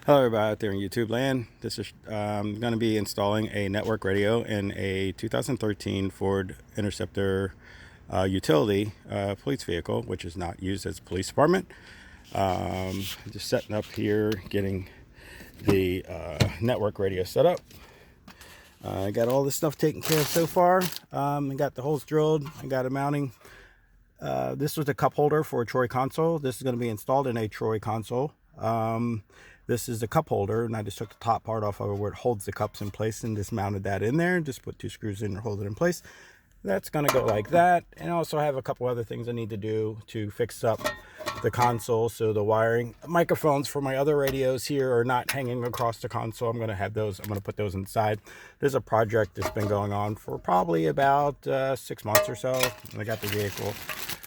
Hello everybody out there in YouTube land. This is going to be installing a network radio in a 2013 Ford Interceptor utility police vehicle, which is not used as a police department. Just setting up here, getting the network radio set up. I got all this stuff taken care of so far. I got the holes drilled. I got a mounting. This was a cup holder for a Troy console. This is going to be installed in a Troy console. This is the cup holder, and I just took the top part off of it where it holds the cups in place and just mounted that in there and just put 2 screws in and hold it in place. That's going to go like that. And I also have a couple other things I need to do to fix up the console. So the wiring microphones for my other radios here are not hanging across the console. I'm going to have those. I'm going to put those inside. There's a project that's been going on for probably about 6 months or so. And I got the vehicle.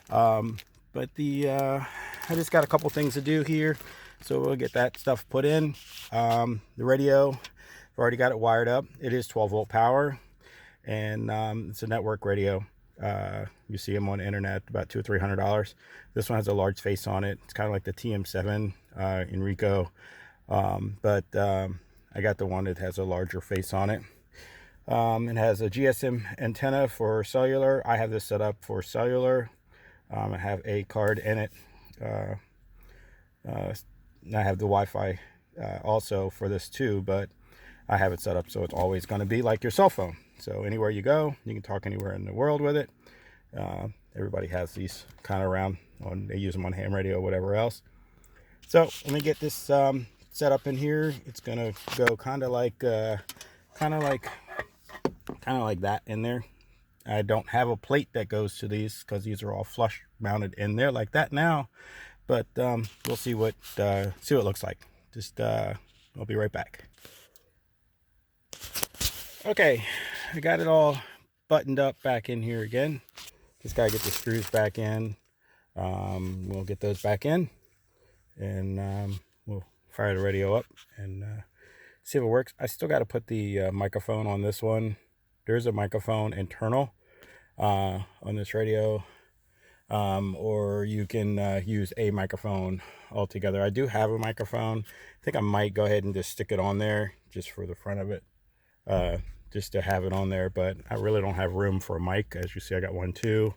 I just got a couple things to do here. So we'll get that stuff put in. The radio, I've already got it wired up. It is 12-volt power, and it's a network radio. You see them on the internet, about $200 or $300. This one has a large face on it. It's kind of like the TM7 Enrico, but I got the one that has a larger face on it. It has a GSM antenna for cellular. I have this set up for cellular. I have a card in it. I have the Wi-Fi also for this too, but I have it set up so it's always going to be like your cell phone. So anywhere you go, you can talk anywhere in the world with it. Everybody has these kind of around. They use them on ham radio, whatever else. So let me get this set up in here. It's going to go kind of like that in there. I don't have a plate that goes to these because these are all flush mounted in there like that now. But we'll see what it looks like. I'll be right back. Okay, I got it all buttoned up back in here again. Just gotta get the screws back in. We'll get those back in, and we'll fire the radio up and see if it works. I still got to put the microphone on this one. There's a microphone internal on this radio. Or you can use a microphone altogether. I do have a microphone. I think I might go ahead and just stick it on there just for the front of it, just to have it on there, but I really don't have room for a mic. As you see, I got 1, 2,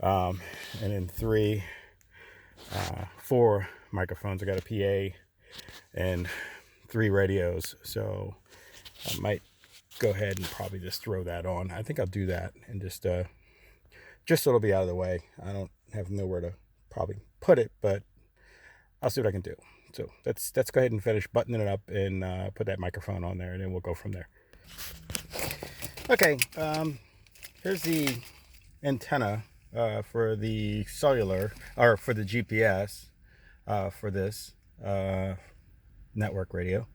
and then 3, 4 microphones. I got a PA and 3 radios, so I might go ahead and probably just throw that on. I think I'll do that and just so it'll be out of the way. I don't have nowhere to probably put it, but I'll see what I can do. So let's go ahead and finish buttoning it up and put that microphone on there, and then we'll go from there. Okay, here's the antenna for the cellular, or for the GPS for this network radio.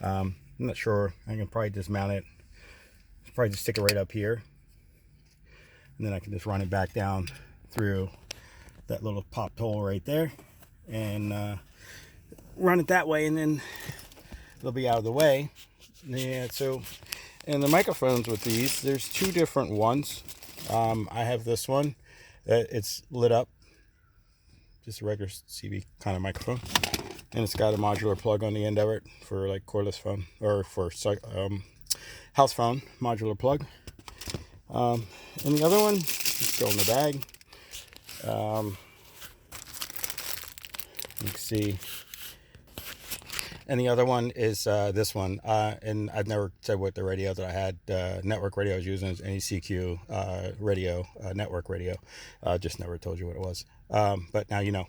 I'm not sure. I can probably just mount it. Probably just stick it right up here. And then I can just run it back down through that little popped hole right there and run it that way, and then it'll be out of the way. Yeah, so, and the microphones with these, there's 2 different ones. I have this one that it's lit up, just a regular CB kind of microphone, and it's got a modular plug on the end of it for like cordless phone, or for house phone modular plug. And the other one, just go in the bag. You can see. And the other one is this one. And I've never said what the radio that I had, network radio I was using is Anysecu radio, network radio. Just never told you what it was. But now you know.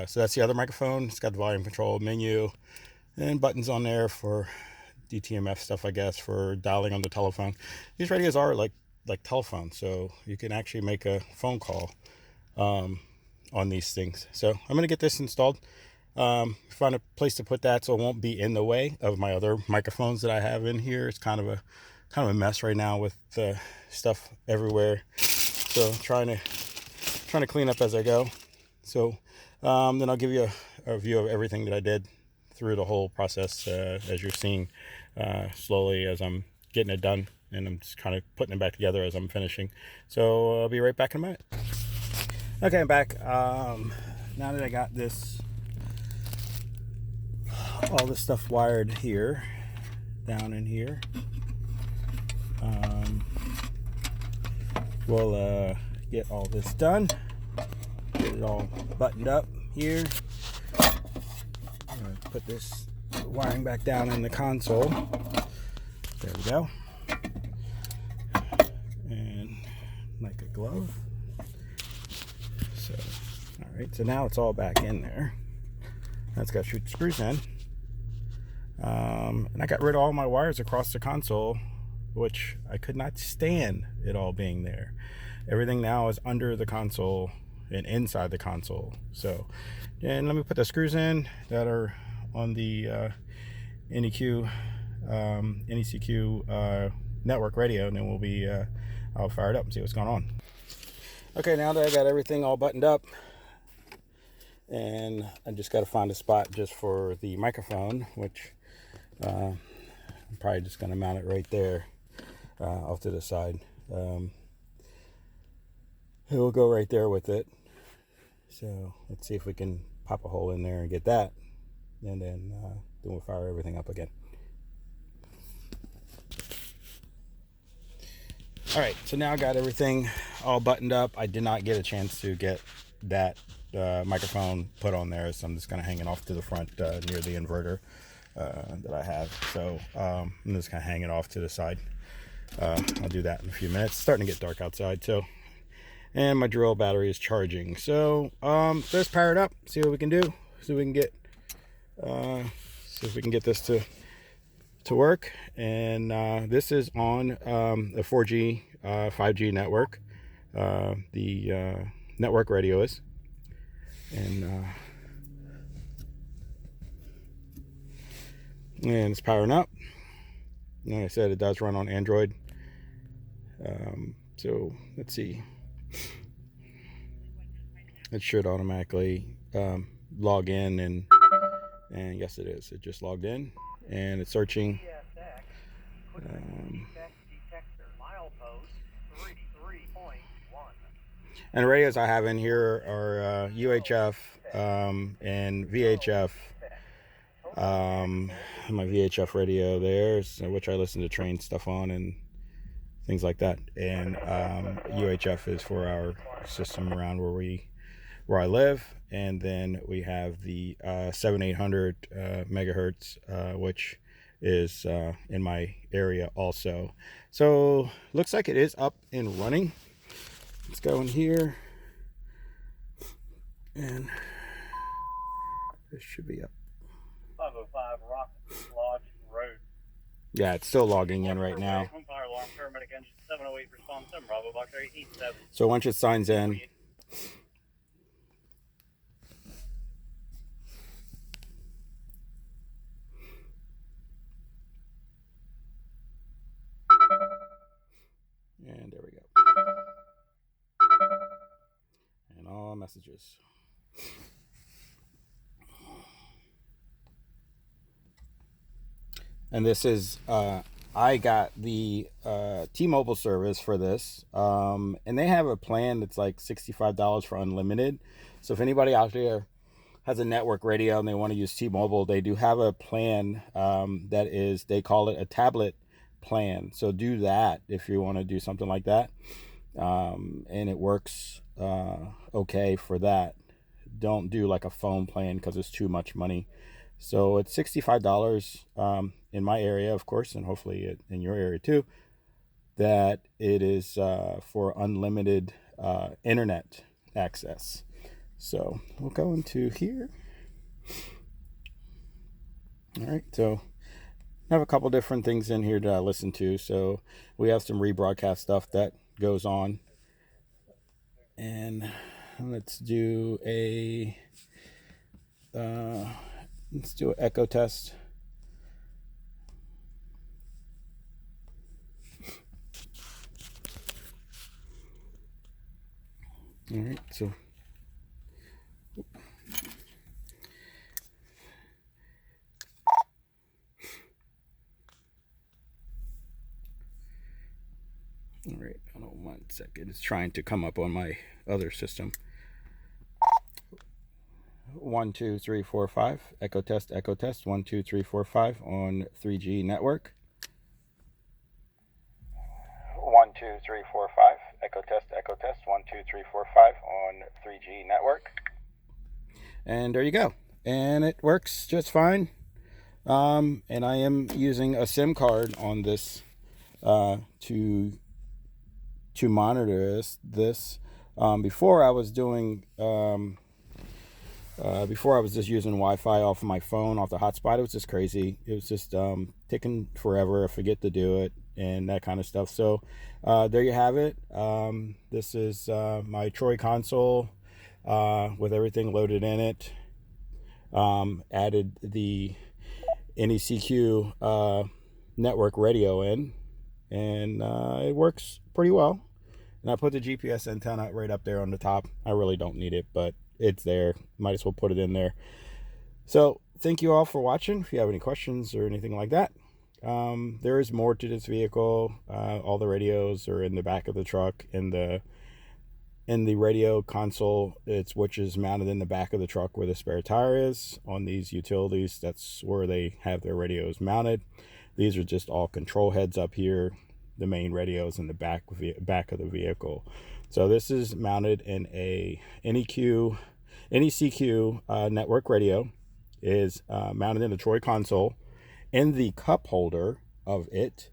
So that's the other microphone. It's got the volume control menu and buttons on there for DTMF stuff, I guess, for dialing on the telephone. These radios are like telephone, so you can actually make a phone call on these things. So I'm going to get this installed, find a place to put that so it won't be in the way of my other microphones that I have in here. It's kind of a mess right now with stuff everywhere, so trying to clean up as I go. So then I'll give you a view of everything that I did through the whole process, as you're seeing slowly as I'm getting it done, and I'm just kind of putting it back together as I'm finishing. So I'll be right back in a minute. Okay, I'm back. Now that I got this all this stuff wired here, down in here. We'll get all this done, get it all buttoned up here. I'm gonna put this wiring back down in the console. There we go. And like a glove. So, all right, so now it's all back in there. That's got to shoot screws in. And I got rid of all my wires across the console, which I could not stand it all being there. Everything now is under the console and inside the console. So, and let me put the screws in that are on the Anysecu network radio, and then we'll be I'll fire it up and see what's going on. Okay, now that I got everything all buttoned up, and I just got to find a spot just for the microphone, which I'm probably just going to mount it right there off to the side. It will go right there with it. So let's see if we can pop a hole in there and get that, and then we'll fire everything up again. All right, so now I got everything all buttoned up. I did not get a chance to get that microphone put on there, so I'm just kind of hanging off to the front near the inverter that I have. So I'm just kind of hanging off to the side. I'll do that in a few minutes. It's starting to get dark outside, so. And my drill battery is charging. So let's power it up, see what we can do, see if we can get this to work. And this is on a 4G 5G network. The network radio is, and it's powering up. Like I said, it does run on Android. So let's see. It should automatically log in, and yes, it is. It just logged in, and it's searching. And the radios I have in here are UHF and VHF. My VHF radio there, which I listen to train stuff on and things like that. And UHF is for our system around where I live. And then we have the 7800 megahertz, which is in my area also. So looks like it is up and running. Let's go in here, and this should be up. 505 Rock Lodge Road. Yeah, it's still logging in right now. Fire alarm, paramedic engine 708, response 7, Bravo, Box 887. So once it signs in, and there we go. And all messages. And this is I got the T-Mobile service for this, and they have a plan that's like $65 for unlimited. So if anybody out there has a network radio and they want to use T-Mobile, they do have a plan that is, they call it a tablet plan. So do that if you want to do something like that, and it works okay for that. Don't do like a phone plan because it's too much money. So it's $65 in my area, of course, and hopefully in your area too, that it is for unlimited internet access. So we'll go into here. All right, so I have a couple different things in here to listen to. So we have some rebroadcast stuff that goes on. And let's do a echo test. All right, so all right, hold on 1 second. It's trying to come up on my other system. 1 2 3 4 5. Echo test, 1 2 3 4 5 on 3G network. 1 2 3 4 5. Echo test, 1 2 3 4 5 on 3G network. And there you go. And it works just fine. And I am using a SIM card on this to monitor this. Before I was doing before I was just using Wi-Fi off of my phone, off the hotspot. It was just crazy. It was just taking forever. I forget to do it and that kind of stuff. So there you have it. This is my Troy console with everything loaded in it. Added the Anysecu network radio in, and it works pretty well. And I put the GPS antenna right up there on the top. I really don't need it, but it's there. Might as well put it in there. So thank you all for watching. If you have any questions or anything like that, there is more to this vehicle. All the radios are in the back of the truck. In the radio console, which is mounted in the back of the truck where the spare tire is. On these utilities, that's where they have their radios mounted. These are just all control heads up here. The main radios in the back of the vehicle. So this is mounted in a Anysecu network radio. Is mounted in the Troy console. In the cup holder of it,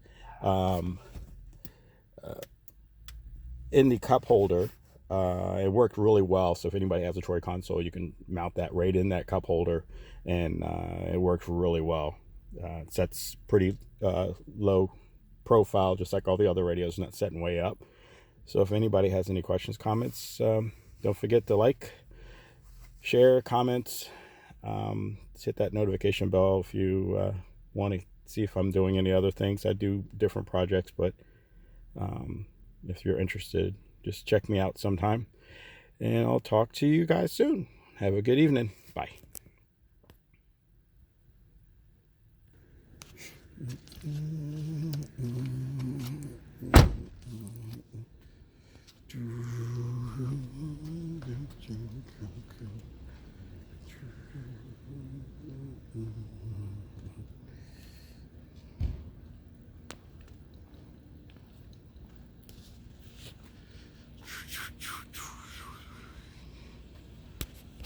it worked really well. So if anybody has a Troy console, you can mount that right in that cup holder, and it works really well. It sets pretty low profile, just like all the other radios, not setting way up. So if anybody has any questions, comments, don't forget to like, share, comment, hit that notification bell if you want to see if I'm doing any other things. I do different projects, but if you're interested, just check me out sometime, and I'll talk to you guys soon. Have a good evening. Bye.